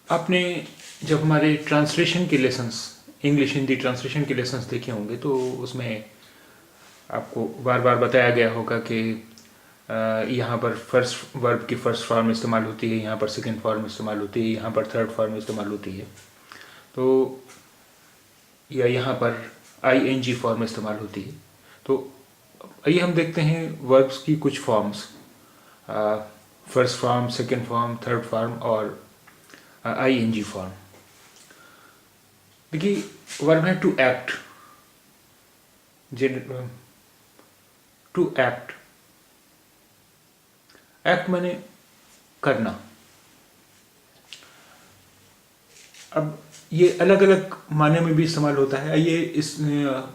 आपने जब हमारे ट्रांसलेशन के लेसन्स इंग्लिश हिंदी ट्रांसलेशन के लेसन्स देखे होंगे तो उसमें आपको बार बार बताया गया होगा कि यहाँ पर फर्स्ट वर्ब की फर्स्ट फॉर्म इस्तेमाल होती है, यहाँ पर सेकंड फॉर्म इस्तेमाल होती है, यहाँ पर थर्ड फॉर्म इस्तेमाल होती है, तो या यहाँ पर आईएनजी फॉर्म इस्तेमाल होती है। तो आइए हम देखते हैं वर्ब्स की कुछ forms, first form, second form, third form और आईएनजी फॉर्म। देखिए, वर्ब है to act, to act. Act माने करना। अब ये अलग अलग माने में भी इस्तेमाल होता है। आइए इस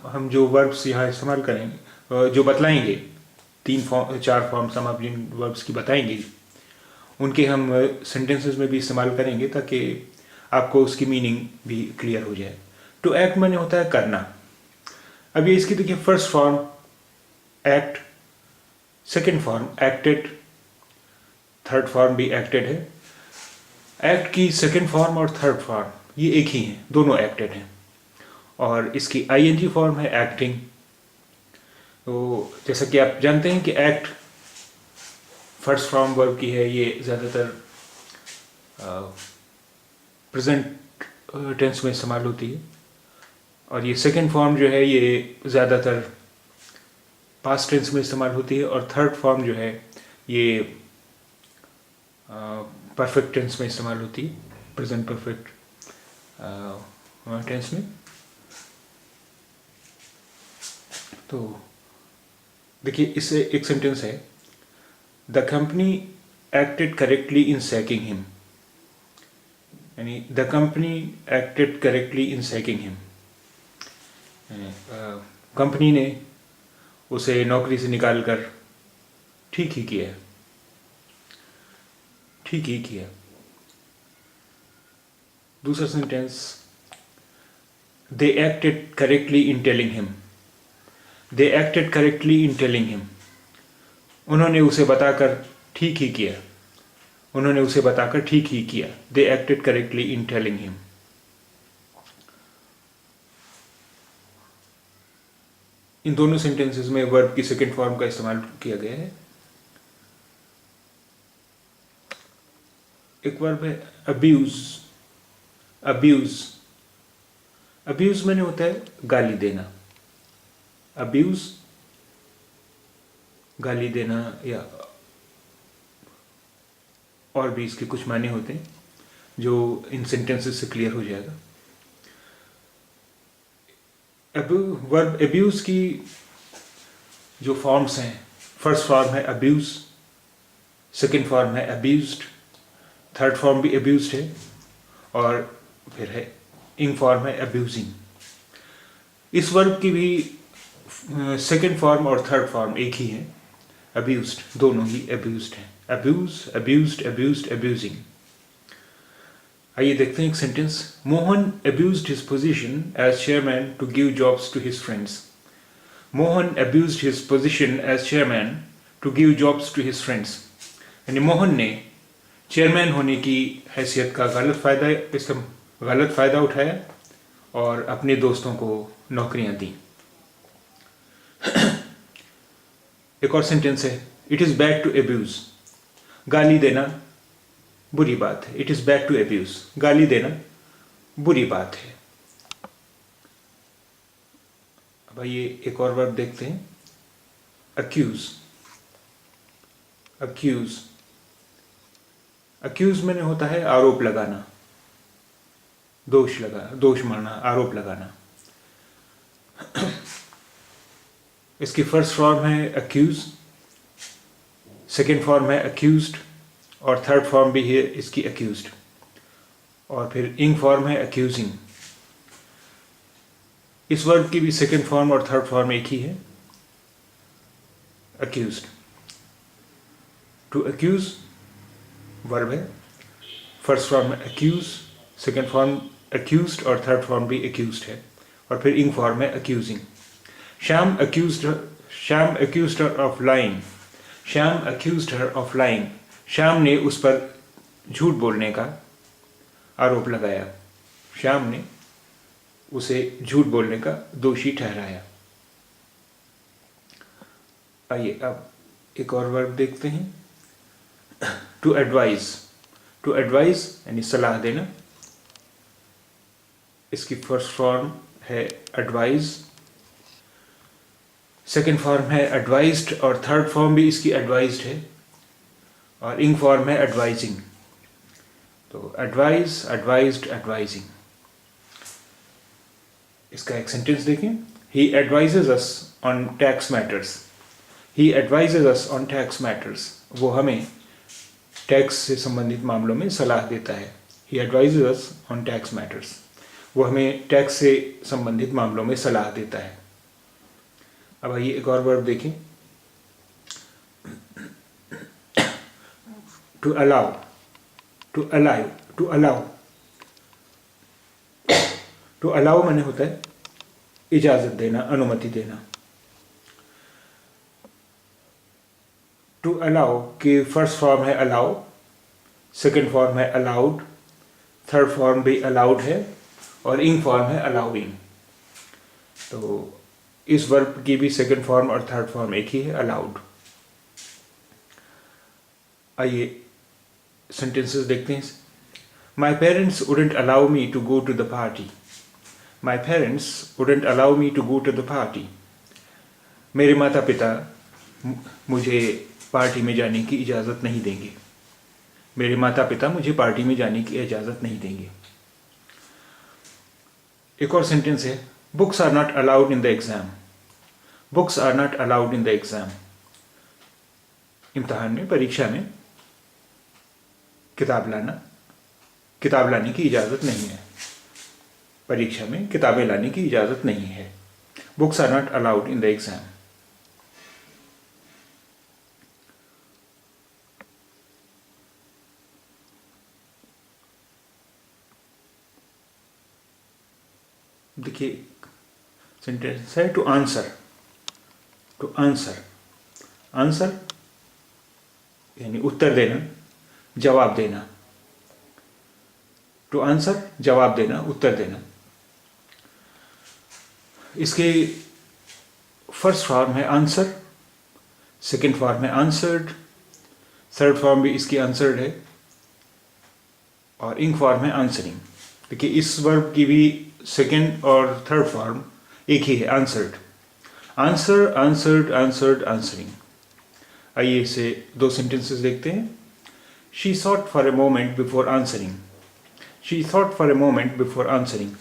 हम जो वर्ब्स यहाँ इस्तेमाल करेंगे, जो बतलाएंगे, चार फॉर्म्स हम जिन वर्ब्स की बताएंगे उनके हम सेंटेंसेस में भी इस्तेमाल करेंगे ताकि आपको उसकी मीनिंग भी क्लियर हो जाए। टू एक्ट माने होता है करना। अब ये इसकी देखिए, first form act, second form acted, third form भी एक्टेड है। एक्ट की सेकंड फॉर्म और थर्ड फॉर्म ये एक ही हैं, दोनों एक्टेड हैं। और इसकी आईएनजी फॉर्म है एक्टिंग। तो जैसा कि आप जानते हैं कि एक्ट फर्स्ट फॉर्म वर्ब की है, ये ज़्यादातर प्रेजेंट टेंस में इस्तेमाल होती है। और ये सेकंड फॉर्म जो है ये ज़्यादातर पास्ट टेंस में इस्तेमाल होती है। और थर्ड फॉर्म जो है ये परफेक्ट टेंस में इस्तेमाल होती है, प्रेजेंट परफेक्ट टेंस में। तो देखिए, इससे एक सेंटेंस है, the company acted correctly in sacking him, यानी the company acted correctly in sacking him, company ने उसे नौकरी से निकालकर ठीक ही किया, ठीक ही किया। दूसरा sentence, they acted correctly in telling him, they acted correctly in telling him, उन्होंने उसे बताकर ठीक ही किया, उन्होंने उसे बताकर ठीक ही किया। They acted correctly in telling him. इन दोनों सेंटेंसेस में वर्ब की सेकंड फॉर्म का इस्तेमाल किया गया है। एक वर्ब है अब्यूज। अब्यूज, अब्यूज मैंने होता है गाली देना। अब्यूज गाली देना, या और भी इसके कुछ माने होते हैं जो इन सेंटेंसेस से क्लियर हो जाएगा। अब वर्ब अब्यूज की जो फॉर्म्स हैं, फर्स्ट फॉर्म है अब्यूज, सेकंड फॉर्म है अब्यूज्ड, थर्ड फॉर्म भी अब्यूज्ड है, और फिर है इंग फॉर्म है अब्यूजिंग। इस वर्ब की भी सेकंड फॉर्म और थर्ड फॉर्म एक ही है, अब्यूज्ड, दोनों ही अब्यूज्ड हैं। Abuse, abused, abused, abusing. आइए देखते हैं एक sentence, Mohan abused his position as chairman to give jobs to his friends. Mohan abused his position as chairman to give jobs to his friends, यानी मोहन ने चेयरमैन होने की हैसियत का गलत फ़ायदा उठाया और अपने दोस्तों को नौकरियां दी। एक और सेंटेंस है, it is bad to abuse, गाली देना बुरी बात है। It is bad to abuse, गाली देना बुरी बात है। अब आइए एक और वर्ब देखते हैं, अक्यूज। अक्यूज, अक्यूज मैंने होता है आरोप लगाना, दोष मानना, आरोप लगाना। इसकी फर्स्ट फॉर्म है अक्यूज, सेकेंड फॉर्म है अक्यूज्ड, और थर्ड फॉर्म भी है इसकी अक्यूज्ड, और फिर इंग फॉर्म है अक्यूजिंग। इस वर्ब की भी सेकेंड फॉर्म और थर्ड फॉर्म एक ही है, अक्यूज्ड। टू अक्यूज वर्ब है, फर्स्ट फॉर्म है अक्यूज, सेकेंड फॉर्म अक्यूज्ड, और थर्ड फॉर्म भी अक्यूज्ड है, और फिर इंग फॉर्म है accusing. Shyam accused her of lying, Shyam accused her of lying, Shyam ने उस पर झूठ बोलने का आरोप लगाया, श्याम ने उसे झूठ बोलने का दोषी ठहराया। आइए अब एक और वर्ब देखते हैं, टू एडवाइज। टू एडवाइज यानी सलाह देना। इसकी फर्स्ट फॉर्म है एडवाइज, सेकंड फॉर्म है एडवाइज्ड और थर्ड फॉर्म भी इसकी एडवाइज्ड है और इंग फॉर्म है एडवाइजिंग। तो एडवाइज, एडवाइज्ड, एडवाइजिंग। इसका एक सेंटेंस देखें, he advises us on tax matters. He advises us on tax matters. वो हमें टैक्स से संबंधित मामलों में सलाह देता है। He advises us on tax matters. वो हमें टैक्स से संबंधित मामलों में सलाह देता है। अब आइए एक और वर्ब देखें, to allow. To allow, to allow, to allow माने होता है इजाजत देना, अनुमति देना। टू अलाउ की फर्स्ट फॉर्म है अलाउ, सेकंड फॉर्म है अलाउड, थर्ड फॉर्म भी अलाउड है और इंग फॉर्म है अलाउइंग। तो इस वर्ब की भी सेकंड फॉर्म और थर्ड फॉर्म एक ही है, अलाउड। आइए सेंटेंसेस देखते हैं। My parents wouldn't allow me to go to the party. My parents wouldn't allow me to go to the party. मेरे माता पिता मुझे पार्टी में जाने की इजाज़त नहीं देंगे। मेरे माता पिता मुझे पार्टी में जाने की इजाज़त नहीं देंगे। एक और सेंटेंस है, books are not allowed in the exam. Books are not allowed in the exam. इम्तहान में, परीक्षा में किताब लाने की इजाज़त नहीं है। परीक्षा में किताबें लाने की इजाज़त नहीं है। Books are not allowed in the exam. देखिए सेंटेंस है, to answer. To answer, answer यानी उत्तर देना, जवाब देना। टू आंसर, जवाब देना, उत्तर देना। इसके फर्स्ट फॉर्म है आंसर, सेकंड फॉर्म है आंसर्ड, थर्ड फॉर्म भी इसकी आंसर्ड है और इंग फॉर्म है आंसरिंग। देखिए इस वर्ब की भी सेकंड और थर्ड फॉर्म एक ही है, answered. Answer, answered, answered, answering. आइए इसे दो सेंटेंसेस देखते हैं। She thought for a moment before answering. She thought for a moment before answering.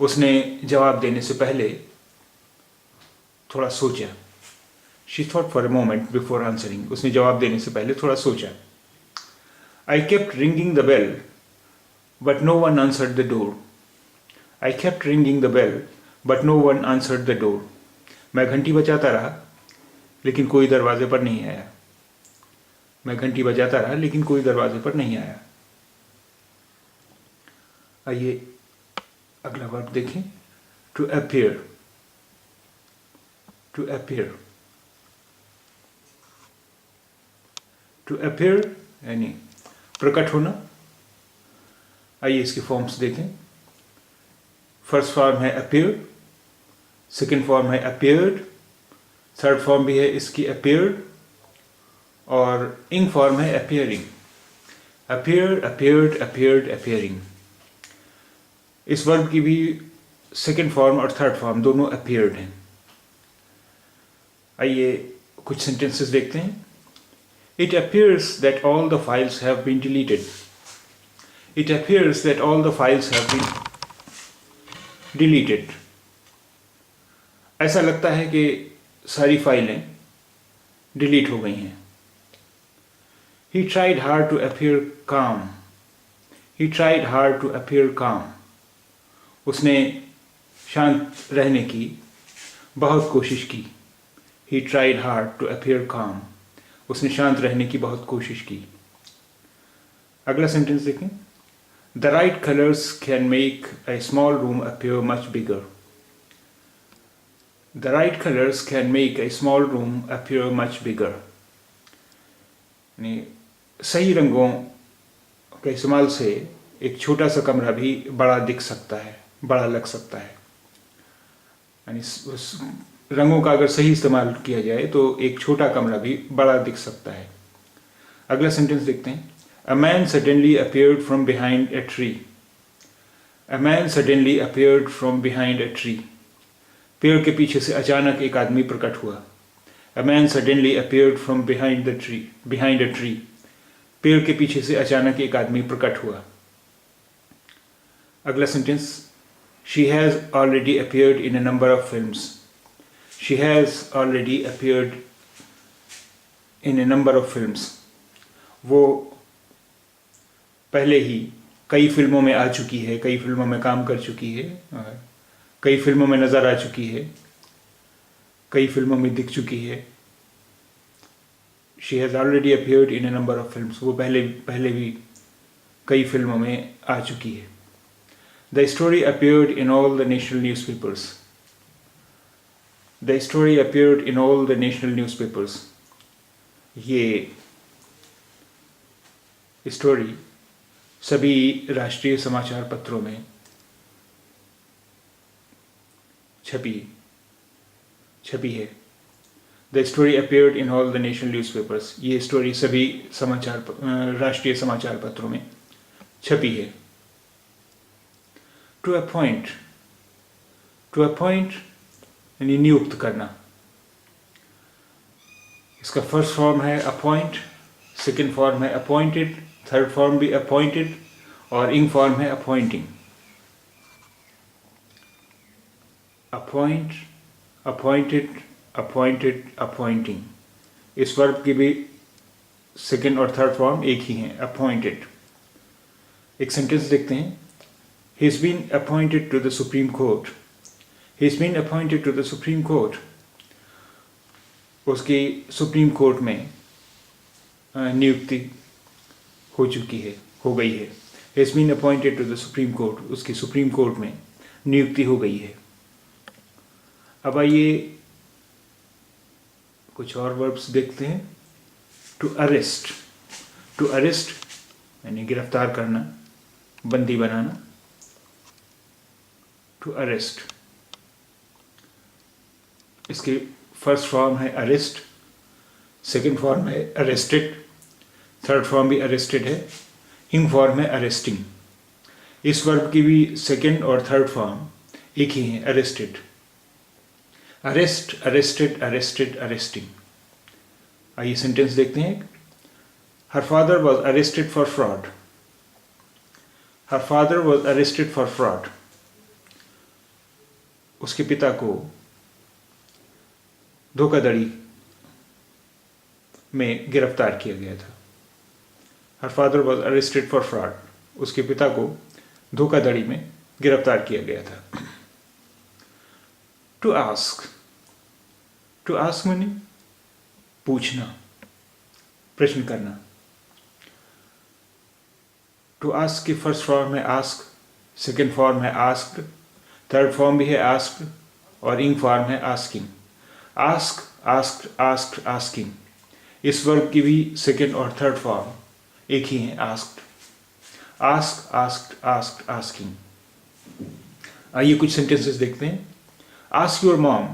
उसने जवाब देने से पहले थोड़ा सोचा। She thought for a moment before answering. उसने जवाब देने से पहले थोड़ा सोचा। I kept ringing the bell but no one answered the door. I kept ringing the bell but no one answered the door. मैं घंटी बजाता रहा लेकिन कोई दरवाजे पर नहीं आया। मैं घंटी बजाता रहा लेकिन कोई दरवाजे पर नहीं आया। आइए अगला वर्ब देखें, to appear. To appear, to appear यानी प्रकट होना। आइए इसके फॉर्म्स देखें। फर्स्ट फॉर्म है अपीयर, सेकंड फॉर्म है अपीयर्ड, थर्ड फॉर्म भी है इसकी अपीयर्ड और इंग फॉर्म है appearing. Appear, appeared, appeared, appearing. इस वर्ब की भी सेकंड फॉर्म और थर्ड फॉर्म दोनों अपीयर्ड हैं। आइए कुछ सेंटेंसेस देखते हैं। It appears that all the files have been deleted. It appears that all the files have been deleted. ऐसा लगता है कि सारी फाइलें डिलीट हो गई हैं। He tried hard to appear calm. He tried hard to appear calm. उसने शांत रहने की बहुत कोशिश की। He tried hard to appear calm. उसने शांत रहने की बहुत कोशिश की। अगला सेंटेंस देखें। The right colors can make a small room appear much bigger. The right colors can make a small room appear much bigger. यानी सही रंगों के इस्तेमाल से एक छोटा सा कमरा भी बड़ा दिख सकता है, बड़ा लग सकता है। यानी उस रंगों का अगर सही इस्तेमाल किया जाए तो एक छोटा कमरा भी बड़ा दिख सकता है। अगला सेंटेंस देखते हैं। A man suddenly appeared from behind a tree. A man suddenly appeared from behind a tree. पेड़ के पीछे से अचानक एक आदमी प्रकट हुआ। A man suddenly appeared from behind the tree, behind a tree. पेड़ के पीछे से अचानक एक आदमी प्रकट हुआ। अगला sentence, she has already appeared in a number of films. She has already appeared in a number of films. वो पहले ही कई फिल्मों में आ चुकी है, कई फिल्मों में काम कर चुकी है, कई फिल्मों में नज़र आ चुकी है, कई फिल्मों में दिख चुकी है। She has already appeared in a number of films. वो पहले भी कई फिल्मों में आ चुकी है। The story appeared in all the national newspapers. The story appeared in all the national newspapers. ये स्टोरी सभी राष्ट्रीय समाचार पत्रों में छपी है। The story appeared in all the national newspapers. ये स्टोरी सभी राष्ट्रीय समाचार पत्रों में छपी है। To appoint. टू अपॉइंट यानी नियुक्त करना। इसका फर्स्ट फॉर्म है अपॉइंट, सेकंड फॉर्म है अपॉइंटेड, थर्ड फॉर्म भी अपॉइंटेड और इंग फॉर्म है appointing. Appoint, appointed, appointed, appointing. इस वर्ब की भी सेकंड और थर्ड फॉर्म एक ही है, अपॉइंटेड। एक सेंटेंस देखते हैं। He is been appointed to the Supreme Court. He is been appointed to the Supreme Court. उसकी सुप्रीम कोर्ट में नियुक्ति हो चुकी है, हो गई है। He is been appointed to the Supreme Court. उसकी सुप्रीम कोर्ट में नियुक्ति हो गई है। अब आइए कुछ और वर्ब्स देखते हैं। To arrest. टू अरेस्ट यानी गिरफ्तार करना, बंदी बनाना। टू अरेस्ट, इसकी फर्स्ट फॉर्म है अरेस्ट, सेकंड फॉर्म है अरेस्टेड, थर्ड फॉर्म भी अरेस्टेड है, इंग फॉर्म है अरेस्टिंग। इस वर्ब की भी सेकंड और थर्ड फॉर्म एक ही है, arrested. Arrest, arrested, arrested, arresting. आइए सेंटेंस देखते हैं। Her father was arrested for fraud. Her father was arrested for fraud. उसके पिता को धोखाधड़ी में गिरफ्तार किया गया था। Her father was arrested for fraud. उसके पिता को धोखाधड़ी में गिरफ्तार किया गया था। To ask. टू आस्क माने पूछना, प्रश्न करना। टू आस्क की फर्स्ट फॉर्म है आस्क, सेकेंड फॉर्म है आस्क्ड, थर्ड फॉर्म भी है आस्क्ड और इंग फॉर्म है asking. Ask, asked, asked, asking. इस वर्ब की भी सेकेंड और थर्ड फॉर्म एक ही है, asked. Ask, asked, asked, asking. आइए कुछ सेंटेंसेस देखते हैं। Ask your mom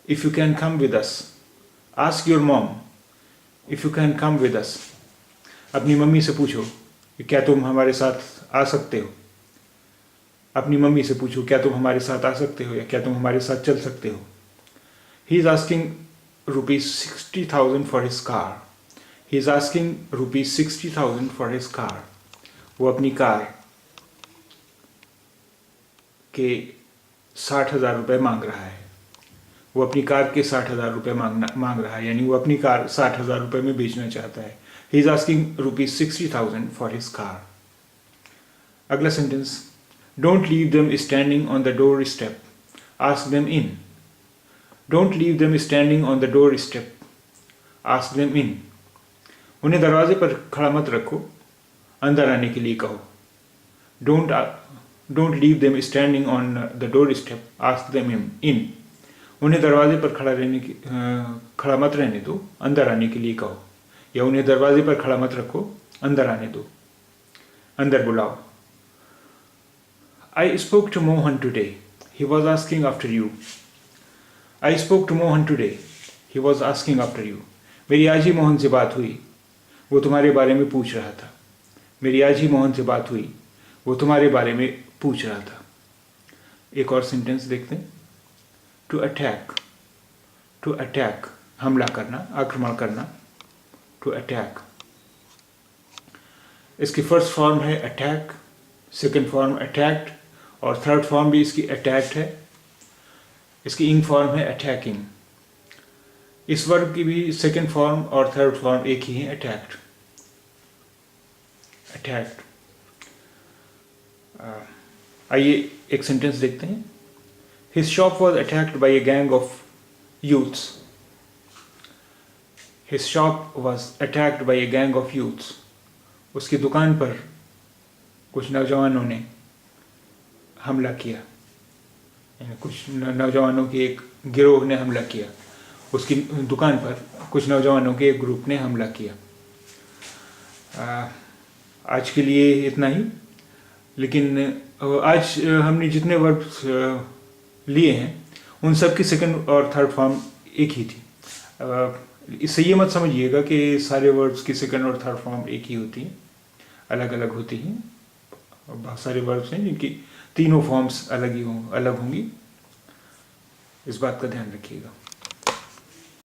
if you can come with us. Ask your mom if you can come with us. अपनी मम्मी से पूछो कि क्या तुम हमारे साथ आ सकते हो। अपनी मम्मी से पूछो क्या तुम हमारे साथ आ सकते हो या क्या तुम हमारे साथ चल सकते हो। ही is asking ₹60,000 for his car. He is asking ₹60,000 for his car. वो अपनी कार के 60,000 रुपये मांग रहा है। वो अपनी कार के 60,000 रुपये मांग रहा है, यानी वो अपनी कार 60,000 रुपये में बेचना चाहता है। He is asking ₹60,000 for his car. अगला sentence. Don't leave them standing on the doorstep, ask them in. Don't leave them standing on the doorstep, ask them in. उन्हें दरवाजे पर खड़ा मत रखो, अंदर आने के लिए कहो। Don't leave them standing on the doorstep, ask them in. उन्हें दरवाजे पर खड़ा मत रहने दो, अंदर आने के लिए कहो। या उन्हें दरवाजे पर खड़ा मत रखो, अंदर आने दो, अंदर बुलाओ। I spoke to Mohan today. He was asking after you. I spoke to Mohan today. He was asking after you. मेरी आज ही मोहन से बात हुई, वो तुम्हारे बारे में पूछ रहा था. मेरी आज ही मोहन से बात हुई, वो तुम्हारे बारे में पूछ रहा था. एक और सेंटेंस देखते हैं. To attack. टू अटैक, हमला करना, आक्रमण करना. To attack. इसकी फर्स्ट फॉर्म है अटैक, सेकेंड फॉर्म अटैक्ड, और थर्ड फॉर्म भी इसकी अटैक्ड है. इसकी इंग फॉर्म है अटैकिंग. इस वर्ब की भी सेकेंड फॉर्म और थर्ड फॉर्म एक ही है, अटैक्ड. अटैक्ड. आइए एक सेंटेंस देखते हैं. His shop was attacked by a gang of youths. His shop was attacked by a gang of youths. उसकी दुकान पर कुछ नौजवानों ने हमला किया, यानी कुछ नौजवानों के एक गिरोह ने हमला किया. उसकी दुकान पर कुछ नौजवानों के एक ग्रुप ने हमला किया. आज के लिए इतना ही. लेकिन आज हमने जितने वर्ब्स लिए हैं उन सब की सेकंड और थर्ड फॉर्म एक ही थी. इससे ये मत समझिएगा कि सारे वर्ब्स की सेकंड और थर्ड फॉर्म एक ही होती हैं, अलग अलग होती हैं. बहुत सारे वर्ब्स हैं जिनकी तीनों फॉर्म्स अलग होंगी. इस बात का ध्यान रखिएगा.